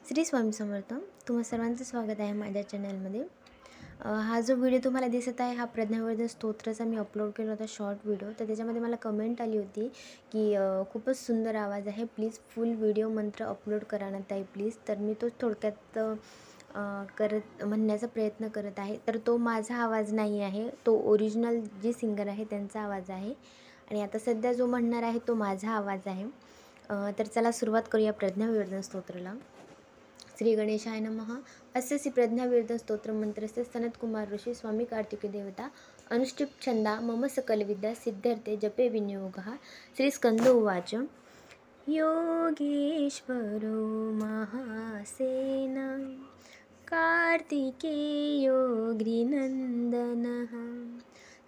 श्री स्वामी समर्थ. तुम्हा सर्वांचं स्वागत आहे माझ्या चॅनलमध्ये. हा जो व्हिडिओ तुम्हाला दिसत आहे हा प्रज्ञावर्धन स्तोत्राचा मी अपलोड केला होता शॉर्ट व्हिडिओ. तर त्याच्यामध्ये मला कमेंट आली होती की खूपच सुंदर आवाज आहे, प्लीज फुल व्हिडिओ मंत्र अपलोड करा ना ताई प्लीज. तर मी तो थोडक्यात म्हणण्याचा प्रयत्न करत आहे. तर तो माझा आवाज नाही आहे, तो ओरिजिनल जी सिंगर आहे त्यांचा आवाज आहे आणि आता सध्या जो म्हणणार आहे तो माझा आवाज आहे. तर चला सुरुवात करूया प्रज्ञावर्धन स्तोत्राला. श्री गणेशाय नमः. अस्य श्री प्रज्ञावर्धन स्तोत्र मंत्रस्य सनत कुमार ऋषि स्वामी कार्तिकी देवता अनुष्ठिप छंदा मम सकल विद्या सिद्ध्यर्थे जपे विनियोगः. श्री स्कंद उवाच. योगेश्वरो महासेन कार्तिकेयो गिरिनन्दनः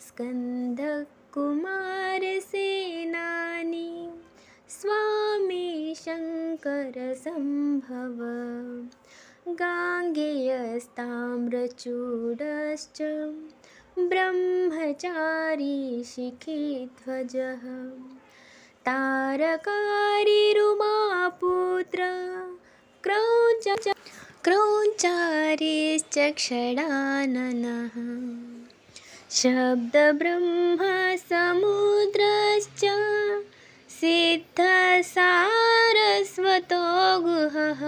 स्कन्दकुमारसेनानी स्वामी शङ्करसम्भव गाङ्गेयस्ताम्रचूडश्च ब्रह्मचारी शिखिध्वजः तारकारिरुमापुत्र क्रौञ्चारीश्च षडाननः शब्दब्रह्मसमुद्रश्च सिद्धसारस्वतो गुहः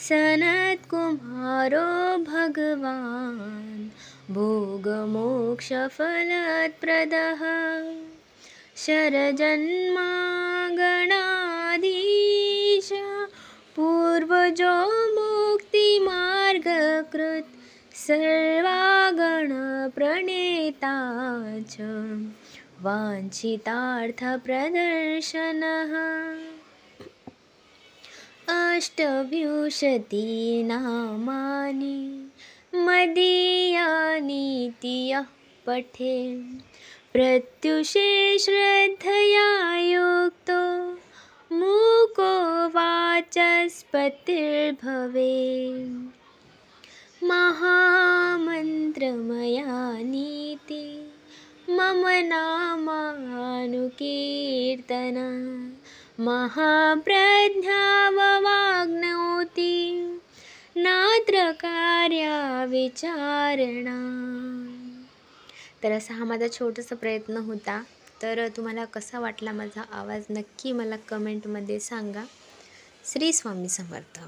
सनत्कुमारो भगवान् भोगमोक्षफलप्रदः शरजन्मागणाधीश पूर्वजो मुक्तिमार्गकृत् सर्वागणप्रणेता च वाञ्छितार्थप्रदर्शनः. अष्टविंशतिनामानि मदीयानीति यः पठे प्रत्युषे श्रद्धया युक्तो मूको वाचस्पतिर्भवेत्. महामन्त्रमयानीति मम नामानुकीर्तन महाप्रज्ञाववाग्नोति नात्र कार्या विचारणा. तर असा हा माझा छोटासा प्रयत्न होता. तर तुम्हाला कसा वाटला माझा आवाज नक्की मला कमेंटमध्ये सांगा. श्री स्वामी समर्थ.